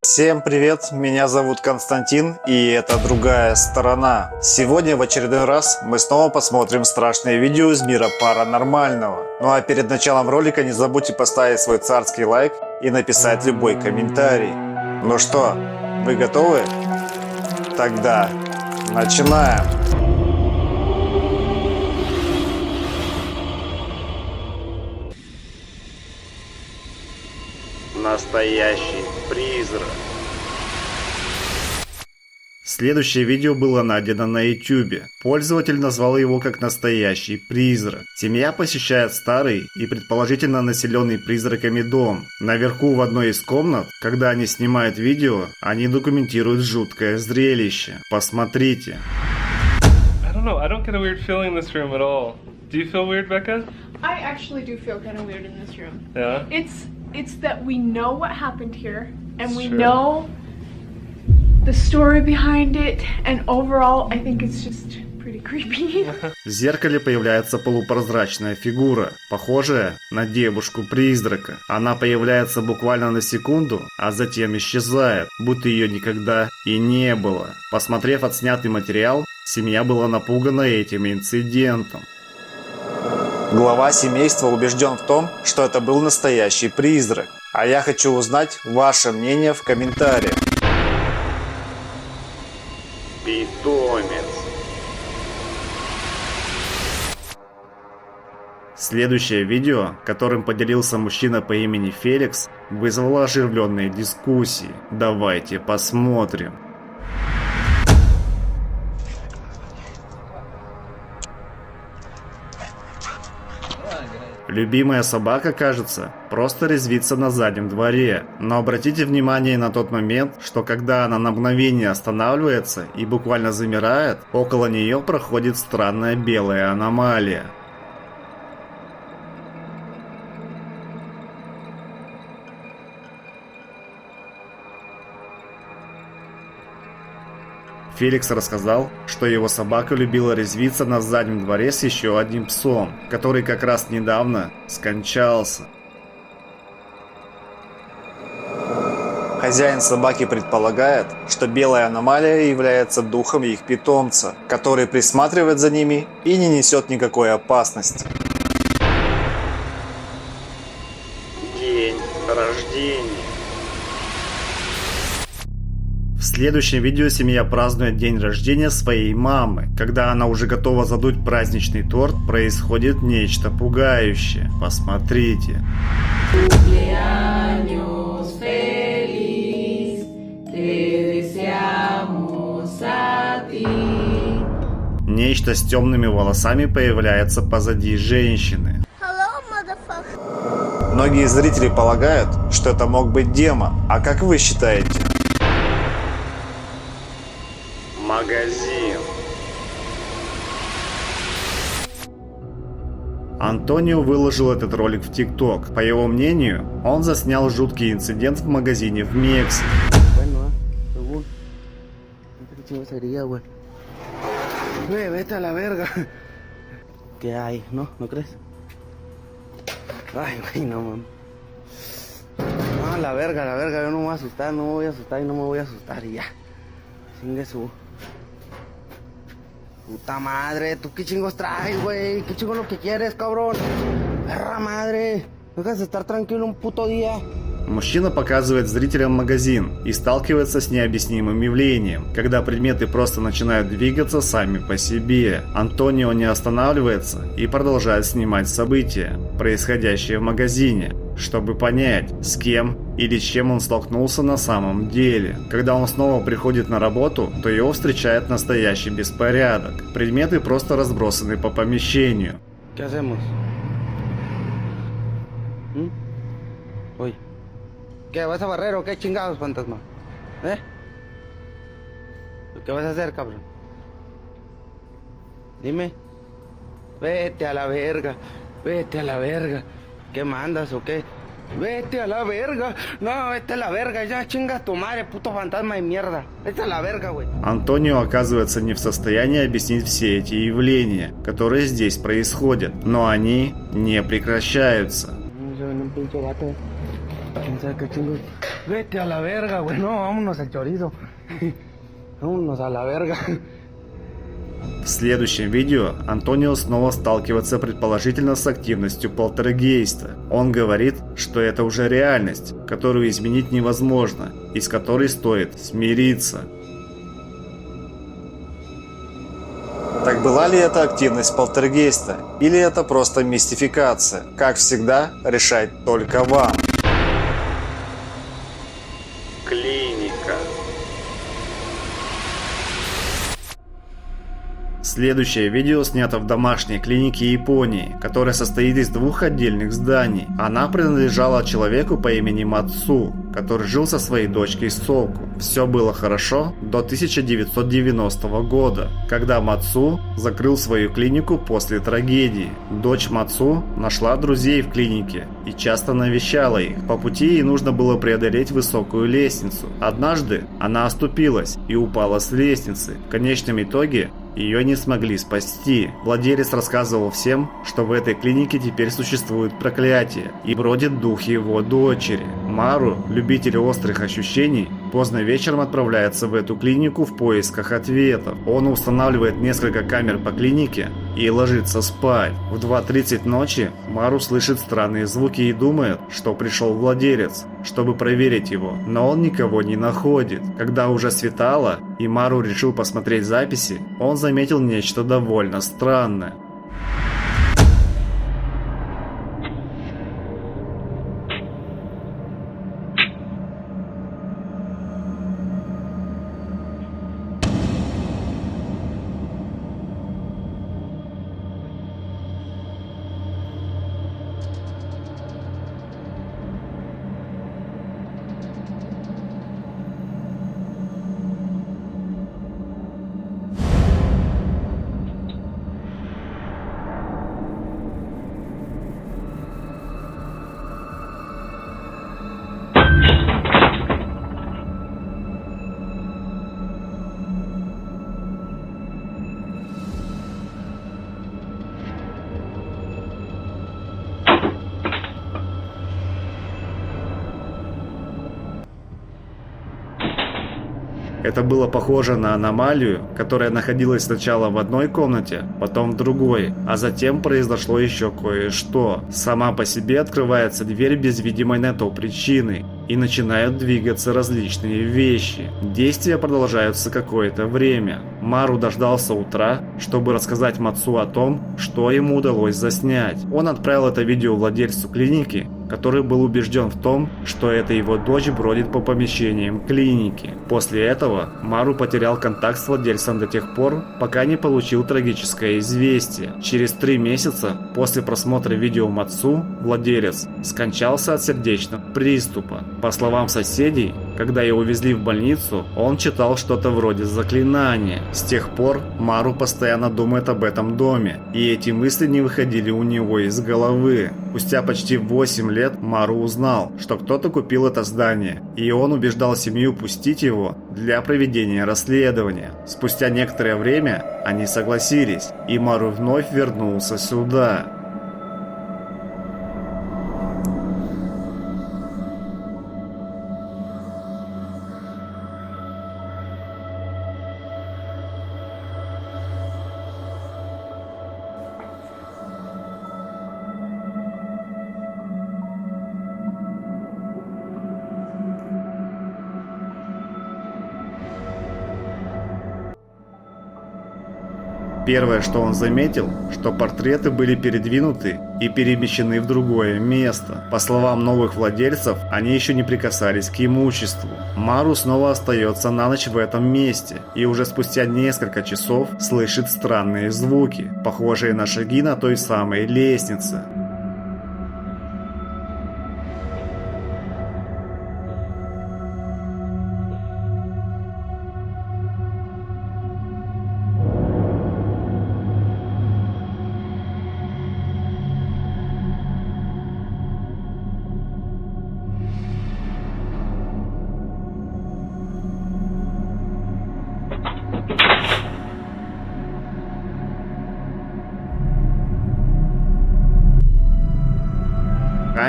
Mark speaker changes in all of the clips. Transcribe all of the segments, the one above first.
Speaker 1: Всем привет, меня зовут Константин, и это «Другая сторона». Сегодня в очередной раз мы снова посмотрим страшные видео из мира паранормального. Ну а перед началом ролика не забудьте поставить свой царский лайк и написать любой комментарий. Ну что, вы готовы? Тогда начинаем! Настоящий призрак. Следующее видео было найдено на YouTube. Пользователь назвал его как «Настоящий призрак». Семья посещает старый и предположительно населенный призраками дом. Наверху в одной из комнат, когда они снимают видео, они документируют жуткое зрелище. Посмотрите.
Speaker 2: I don't get a weird feeling in this room at all. Do you feel weird, Becca?
Speaker 3: I actually do feel kind of weird in this room.
Speaker 2: Yeah?
Speaker 3: It's that we know what happened here, and we
Speaker 2: Sure.
Speaker 3: know the story behind it, and overall, I think it's just pretty creepy.
Speaker 1: В зеркале появляется полупрозрачная фигура, похожая на девушку-призрака. Она появляется буквально на секунду, а затем исчезает, будто ее никогда и не было. Посмотрев отснятый материал, семья была напугана этим инцидентом. Глава семейства убежден в том, что это был настоящий призрак. А я хочу узнать ваше мнение в комментариях. Питомец. Следующее видео, которым поделился мужчина по имени Феликс, вызвало оживленные дискуссии. Давайте посмотрим. Любимая собака, кажется, просто резвится на заднем дворе. Но обратите внимание на тот момент, что когда она на мгновение останавливается и буквально замирает, около нее проходит странная белая аномалия. Феликс рассказал, что его собака любила резвиться на заднем дворе с еще одним псом, который как раз недавно скончался. Хозяин собаки предполагает, что белая аномалия является духом их питомца, который присматривает за ними и не несет никакой опасности. День рождения. В следующем видео семья празднует день рождения своей мамы. Когда она уже готова задуть праздничный торт, происходит нечто пугающее. Посмотрите. Нечто с темными волосами появляется позади женщины. Многие зрители полагают, что это мог быть демон. А как вы считаете? Магазин. Антонио выложил этот ролик в ТикТок. По его мнению, он заснял жуткий инцидент в магазине в Мексике.
Speaker 4: Vete a la verga. ¿Qué hay? ¿No? ¿No crees? Ay, güey, no, mames. No, la verga, yo no me voy a asustar, no me voy a asustar y no me voy a asustar y ya. Chingue su puta madre, ¿tú qué chingos traes, güey? ¿Qué chingos lo que quieres, cabrón? Perra madre, dejas de estar tranquilo un puto día.
Speaker 1: Мужчина показывает зрителям магазин и сталкивается с необъяснимым явлением, когда предметы просто начинают двигаться сами по себе. Антонио не останавливается и продолжает снимать события, происходящие в магазине, чтобы понять, с кем или с чем он столкнулся на самом деле. Когда он снова приходит на работу, то его встречает настоящий беспорядок. Предметы просто разбросаны по помещению.
Speaker 4: ¿Qué hacemos? Oye, ¿qué vas a barrer o qué chingados, fantasma? ¿Qué vas a hacer, cabrón? Dime. Vete a la verga, vete a la verga. ¿Qué mandas o qué? Vete a la verga. No, vete a la verga. Ya chingas tu madre, puto fantasma de mierda. Vete a la verga, güey.
Speaker 1: Антонио оказывается не в состоянии объяснить все эти явления, которые здесь происходят, но они не прекращаются.
Speaker 4: en un pinche vato. ¿Quién sabe qué chingos? Vete a la verga, güey. No, vámonos al chorizo. Vámonos a la verga.
Speaker 1: В следующем видео Антонио снова сталкивается предположительно с активностью полтергейста. Он говорит, что это уже реальность, которую изменить невозможно, и с которой стоит смириться. Так была ли это активность полтергейста, или это просто мистификация? Как всегда, решать только вам. Клиника. Следующее видео снято в домашней клинике Японии, которая состоит из двух отдельных зданий. Она принадлежала человеку по имени Мацу, который жил со своей дочкой Соку. Все было хорошо до 1990 года, когда Мацу закрыл свою клинику после трагедии. Дочь Мацу нашла друзей в клинике и часто навещала их. По пути ей нужно было преодолеть высокую лестницу. Однажды она оступилась и упала с лестницы. В конечном итоге ее не смогли спасти. Владелец рассказывал всем, что в этой клинике теперь существует проклятие и бродит дух его дочери. Мару, любитель острых ощущений, поздно вечером отправляется в эту клинику в поисках ответов. Он устанавливает несколько камер по клинике и ложится спать. В 2:30 ночи Мару слышит странные звуки и думает, что пришел владелец, чтобы проверить его, но он никого не находит. Когда уже светало и Мару решил посмотреть записи, он заметил нечто довольно странное. Это было похоже на аномалию, которая находилась сначала в одной комнате, потом в другой, а затем произошло еще кое-что. Сама по себе открывается дверь без видимой на то причины, и начинают двигаться различные вещи. Действия продолжаются какое-то время. Мару дождался утра, чтобы рассказать Мацу о том, что ему удалось заснять. Он отправил это видео владельцу клиники, который был убежден в том, что это его дочь бродит по помещениям клиники. После этого Мару потерял контакт с владельцем до тех пор, пока не получил трагическое известие. Через 3 месяца после просмотра видео Мацу, владелец скончался от сердечного приступа. По словам соседей, когда его везли в больницу, он читал что-то вроде заклинания. С тех пор Мару постоянно думает об этом доме, и эти мысли не выходили у него из головы. Спустя почти 8 лет Мару узнал, что кто-то купил это здание, и он убеждал семью пустить его для проведения расследования. Спустя некоторое время они согласились, и Мару вновь вернулся сюда. Первое, что он заметил, что портреты были передвинуты и перемещены в другое место. По словам новых владельцев, они еще не прикасались к имуществу. Мару снова остается на ночь в этом месте и уже спустя несколько часов слышит странные звуки, похожие на шаги на той самой лестнице.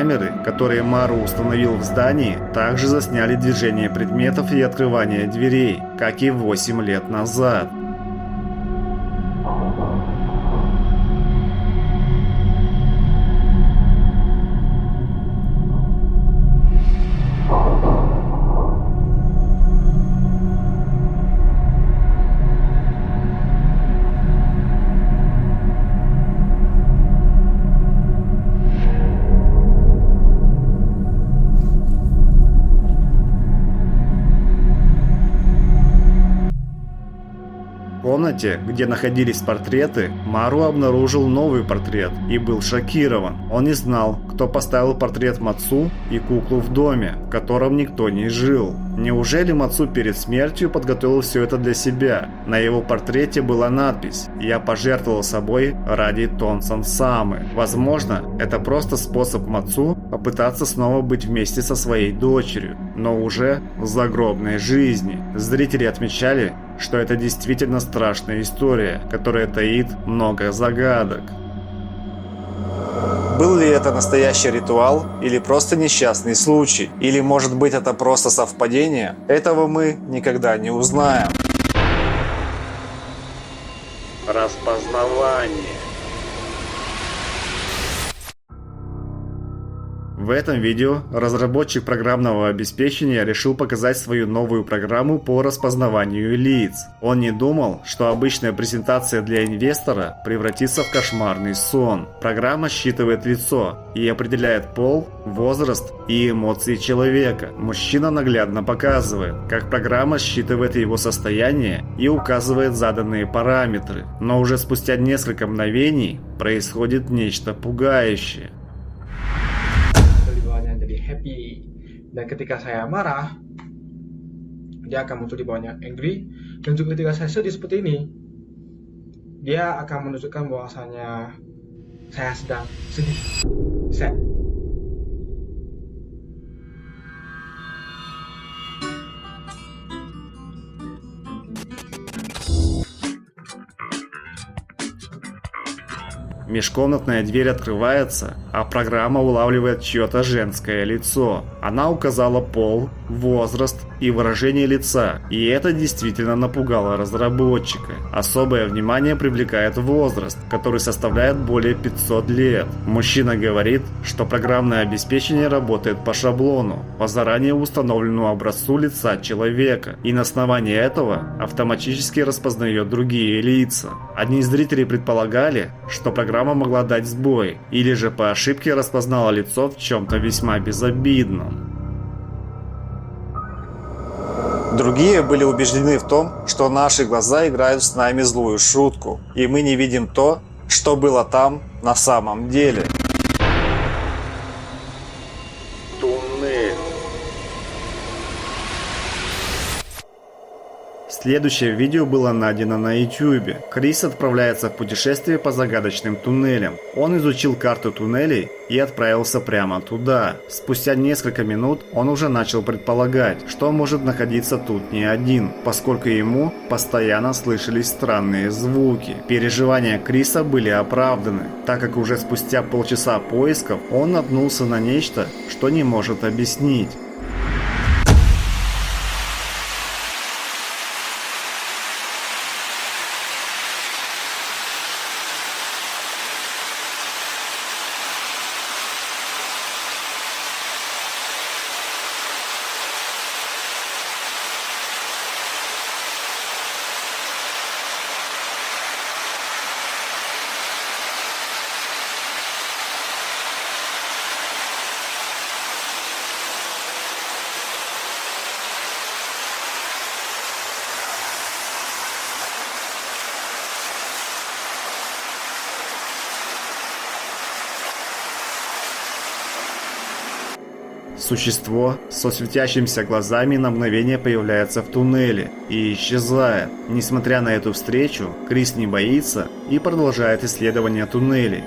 Speaker 1: камеры, которые Мару установил в здании, также засняли движение предметов и открывание дверей, как и 8 лет назад. В комнате, где находились портреты, Мару обнаружил новый портрет и был шокирован. Он не знал, кто поставил портрет Мацу и куклу в доме, в котором никто не жил. Неужели Мацу перед смертью подготовил все это для себя? На его портрете была надпись «Я пожертвовал собой ради Тонсан Самы». Возможно, это просто способ Мацу попытаться снова быть вместе со своей дочерью, но уже в загробной жизни. Зрители отмечали, что это действительно страшная история, которая таит много загадок.
Speaker 5: Был ли это настоящий ритуал или просто несчастный случай? Или может быть это просто совпадение? Этого мы никогда не узнаем.
Speaker 1: Распознавание. В этом видео разработчик программного обеспечения решил показать свою новую программу по распознаванию лиц. Он не думал, что обычная презентация для инвестора превратится в кошмарный сон. Программа считывает лицо и определяет пол, возраст и эмоции человека. Мужчина наглядно показывает, как программа считывает его состояние и указывает заданные параметры. Но уже спустя несколько мгновений происходит нечто пугающее.
Speaker 6: Jadi happy, dan ketika saya marah dia akan muncul di bawahnya angry, dan juga ketika saya sedih seperti ini dia akan menunjukkan bahwasanya saya sedang sedih, sad.
Speaker 1: Межкомнатная дверь открывается, а программа улавливает чье-то женское лицо. Она указала пол, возраст и выражение лица, и это действительно напугало разработчика. Особое внимание привлекает возраст, который составляет более 500 лет. Мужчина говорит, что программное обеспечение работает по шаблону, по заранее установленному образцу лица человека, и на основании этого автоматически распознает другие лица. Одни из зрителей предполагали, что программа могла дать сбой, или же по ошибке распознала лицо в чем-то весьма безобидном.
Speaker 5: Другие были убеждены в том, что наши глаза играют с нами злую шутку, и мы не видим то, что было там на самом деле.
Speaker 1: Туннель. Следующее видео было найдено на YouTube. Крис отправляется в путешествие по загадочным туннелям. Он изучил карту туннелей и отправился прямо туда. Спустя несколько минут он уже начал предполагать, что может находиться тут не один, поскольку ему постоянно слышались странные звуки. Переживания Криса были оправданы, так как уже спустя полчаса поисков он наткнулся на нечто, что не может объяснить. Существо со светящимися глазами на мгновение появляется в туннеле и исчезает. Несмотря на эту встречу, Крис не боится и продолжает исследование туннелей.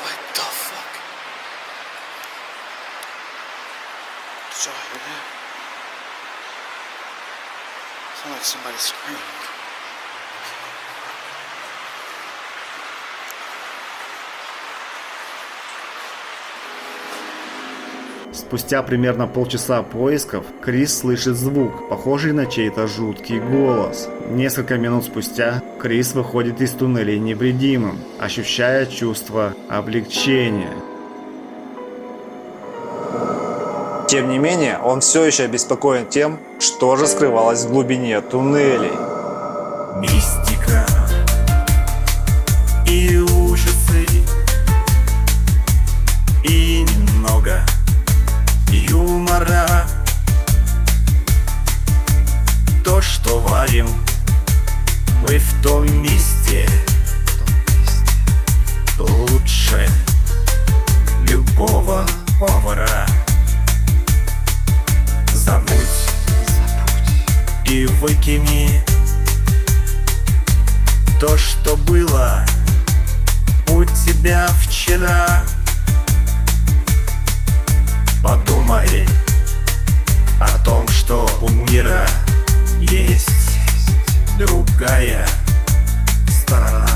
Speaker 4: What the fuck? Sorry, man.
Speaker 7: like somebody screamed.
Speaker 1: Спустя примерно полчаса поисков, Крис слышит звук, похожий на чей-то жуткий голос. Несколько минут спустя, Крис выходит из туннелей невредимым, ощущая чувство облегчения.
Speaker 5: Тем не менее, он все еще обеспокоен тем, что же скрывалось в глубине туннелей.
Speaker 8: Мистика и ужасы, и немного юмора. То, что варим мы в том месте, лучше любого повара. Забудь и выкини то, что было у тебя вчера. Подумай о том, что у мира есть другая сторона.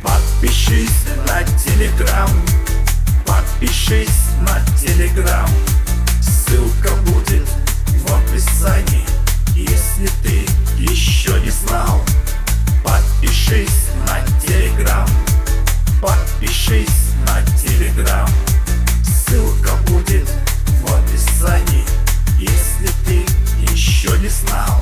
Speaker 8: Подпишись на Телеграм, подпишись на Телеграм. Ссылка будет в описании, если ты еще не знал. Подпишись на Телеграм, подпишись на Телеграм. Ссылка будет в описании, если ты еще не знал.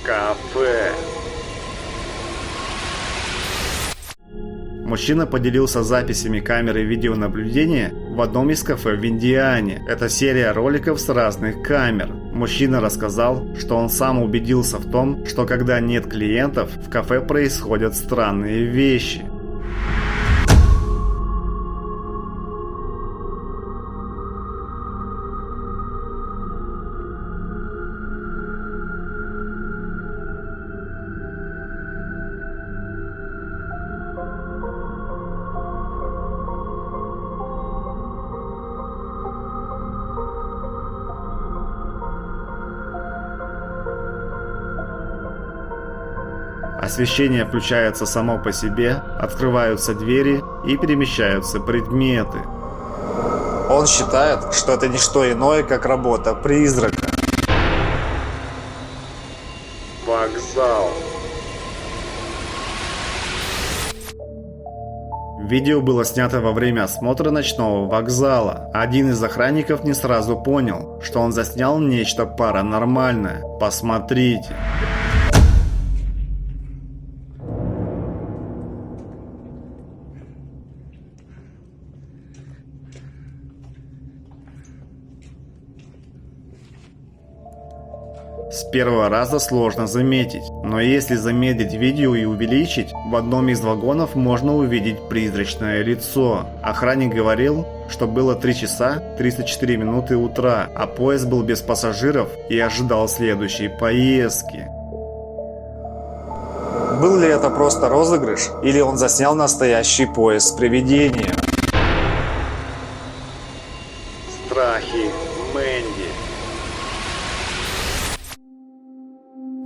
Speaker 1: Кафе. Мужчина поделился записями камеры видеонаблюдения в одном из кафе в Индиане. Это серия роликов с разных камер. Мужчина рассказал, что он сам убедился в том, что когда нет клиентов, в кафе происходят странные вещи. Освещение включается само по себе, открываются двери и перемещаются предметы.
Speaker 5: Он считает, что это не что иное, как работа призрака.
Speaker 1: Вокзал. Видео было снято во время осмотра ночного вокзала. Один из охранников не сразу понял, что он заснял нечто паранормальное. Посмотрите. С первого раза сложно заметить, но если замедлить видео и увеличить, в одном из вагонов можно увидеть призрачное лицо. Охранник говорил, что было 3 часа 34 минуты утра, а поезд был без пассажиров и ожидал следующей поездки.
Speaker 5: Был ли это просто розыгрыш, или он заснял настоящий поезд с привидением?
Speaker 1: Страхи Мэнди.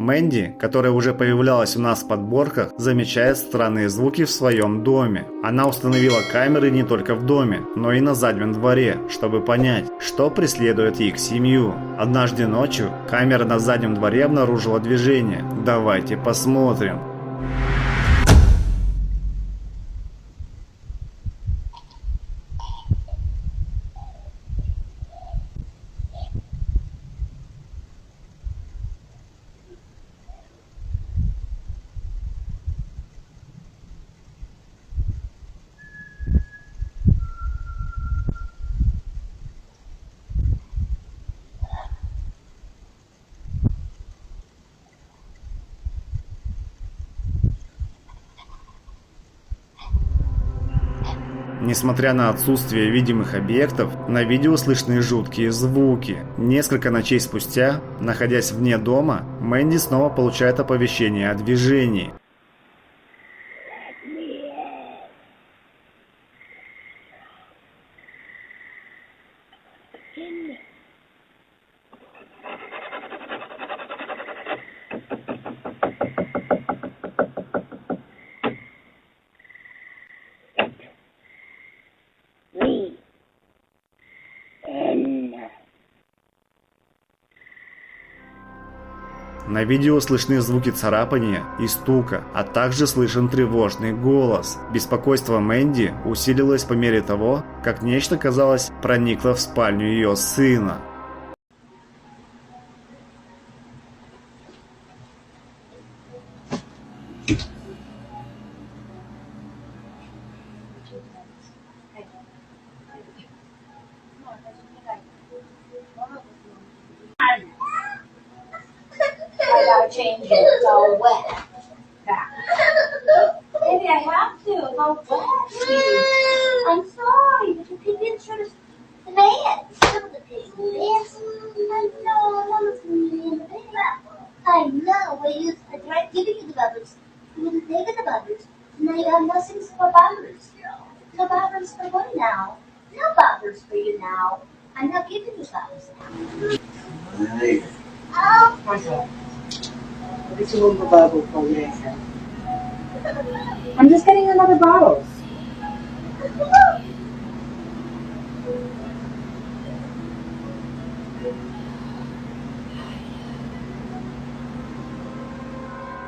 Speaker 1: Мэнди, которая уже появлялась у нас в подборках, замечает странные звуки в своем доме. Она установила камеры не только в доме, но и на заднем дворе, чтобы понять, что преследует их семью. Однажды ночью камера на заднем дворе обнаружила движение. Давайте посмотрим. Несмотря на отсутствие видимых объектов, на видео слышны жуткие звуки. Несколько ночей спустя, находясь вне дома, Мэнди снова получает оповещение о движении. На видео слышны звуки царапания и стука, а также слышен тревожный голос. Беспокойство Мэнди усилилось по мере того, как нечто, казалось, проникло в спальню ее сына.
Speaker 7: I gotta change it. It's all wet. Back. Maybe I have to. It's all wet. I'm sorry, but your pig didn't show us the bed. Some of the pig did. I know. Mama's gonna be in the bed. I know. Well, I tried giving you the bubbles. You wouldn't take the bubbles. Now you have nothing for bubbles. No bubbles for what now? No bubbles for you now. I'm not giving you bubbles now. Oh. I'm just getting another bottle.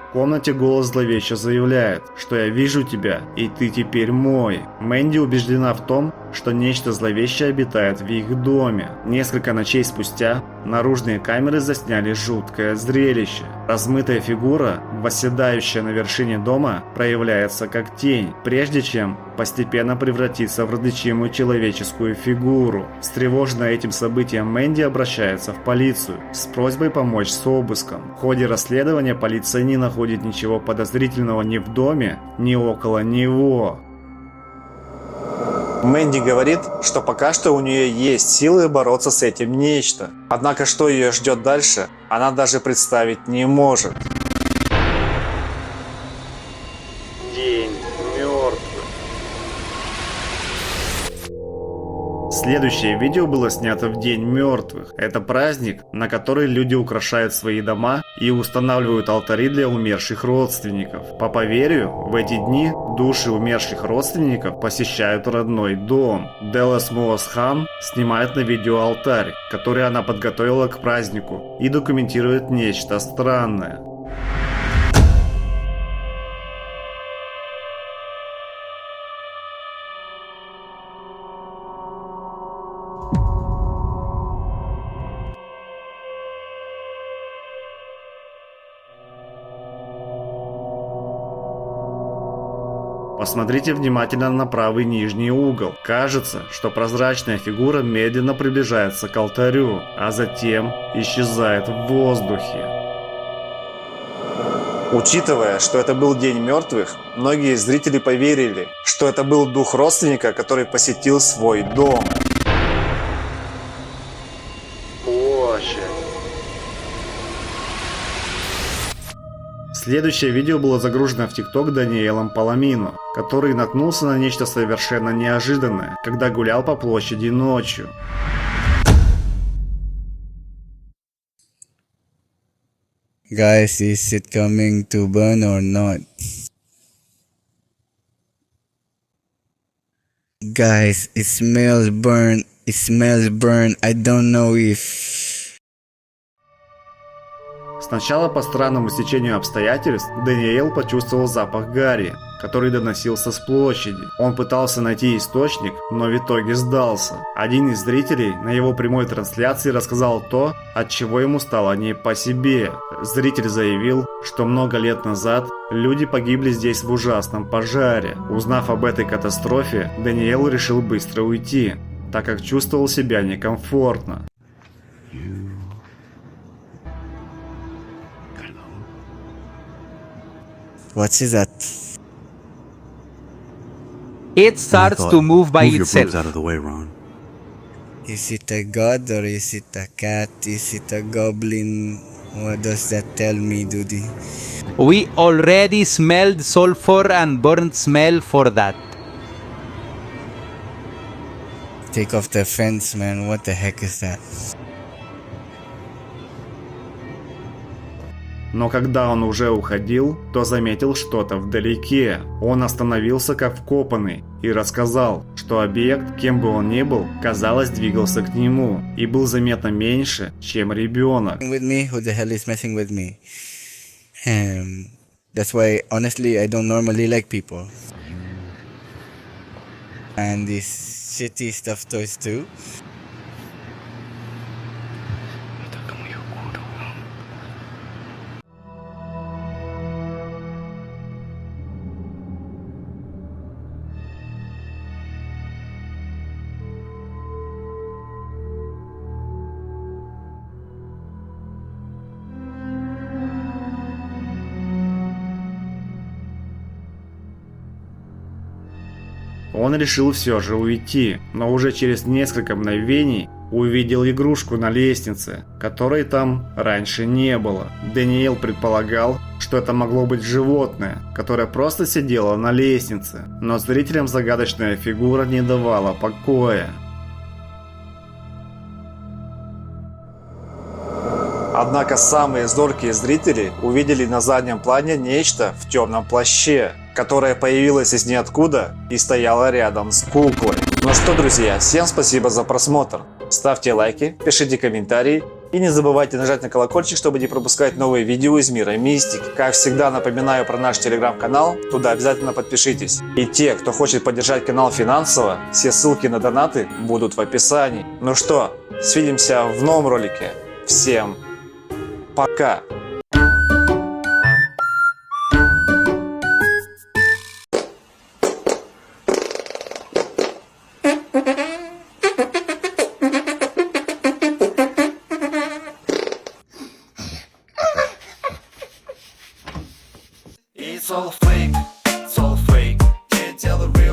Speaker 1: В комнате голос зловеще заявляет, что я вижу тебя, и ты теперь мой. Мэнди убеждена в том, что нечто зловещее обитает в их доме. Несколько ночей спустя наружные камеры засняли жуткое зрелище. Размытая фигура, восседающая на вершине дома, проявляется как тень, прежде чем постепенно превратиться в различимую человеческую фигуру. Встревоженная этим событием, Мэнди обращается в полицию с просьбой помочь с обыском. В ходе расследования полиция не находит ничего подозрительного ни в доме, ни около него.
Speaker 5: Мэнди говорит, что пока что у нее есть силы бороться с этим нечто. Однако что ее ждет дальше, она даже представить не может.
Speaker 1: День мертвых. Следующее видео было снято в День мертвых. Это праздник, на который люди украшают свои дома и устанавливают алтари для умерших родственников. По поверью, в эти дни души умерших родственников посещают родной дом. Делас Моос Хан снимает на видео алтарь, который она подготовила к празднику, и документирует нечто странное. Посмотрите внимательно на правый нижний угол. Кажется, что прозрачная фигура медленно приближается к алтарю, а затем исчезает в воздухе.
Speaker 5: Учитывая, что это был День мертвых, многие зрители поверили, что это был дух родственника, который посетил свой дом.
Speaker 1: Следующее видео было загружено в ТикТок Даниэлом Паламино, который наткнулся на нечто совершенно неожиданное, когда гулял по площади ночью.
Speaker 9: Guys, is it coming to burn or not? Guys, it smells burn. It smells burn. I don't know if...
Speaker 1: Сначала по странному стечению обстоятельств Даниэл почувствовал запах гари, который доносился с площади. Он пытался найти источник, но в итоге сдался. Один из зрителей на его прямой трансляции рассказал то, от чего ему стало не по себе. Зритель заявил, что много лет назад люди погибли здесь в ужасном пожаре. Узнав об этой катастрофе, Даниэл решил быстро уйти, так как чувствовал себя некомфортно.
Speaker 9: What is that?
Speaker 10: it starts to move by itself.
Speaker 8: out of the way, Ron.
Speaker 9: Is it a god or is it a cat? Is it a goblin? What does that tell me, Duty?
Speaker 10: We already smelled sulfur and burnt smell for that.
Speaker 9: Take off the fence, man. What the heck is that?
Speaker 1: Но когда он уже уходил, то заметил что-то вдалеке. Он остановился как вкопанный и рассказал, что объект, кем бы он ни был, казалось, двигался к нему и был заметно меньше, чем ребенок.
Speaker 9: With me? Who the hell is messing with me? That's why, honestly, I don't normally like people. And these shitty stuffed toys too.
Speaker 1: Он решил все же уйти, но уже через несколько мгновений увидел игрушку на лестнице, которой там раньше не было. Дэниел предполагал, что это могло быть животное, которое просто сидело на лестнице, но зрителям загадочная фигура не давала покоя.
Speaker 5: Однако самые зоркие зрители увидели на заднем плане нечто в темном плаще, которое появилось из ниоткуда и стояло рядом с куклой. Ну что, друзья, всем спасибо за просмотр. Ставьте лайки, пишите комментарии и не забывайте нажать на колокольчик, чтобы не пропускать новые видео из мира мистики. Как всегда, напоминаю про наш телеграм-канал, туда обязательно подпишитесь. И те, кто хочет поддержать канал финансово, все ссылки на донаты будут в описании. Ну что, свидимся в новом ролике. Всем пока!
Speaker 8: It's all fake, can't tell the real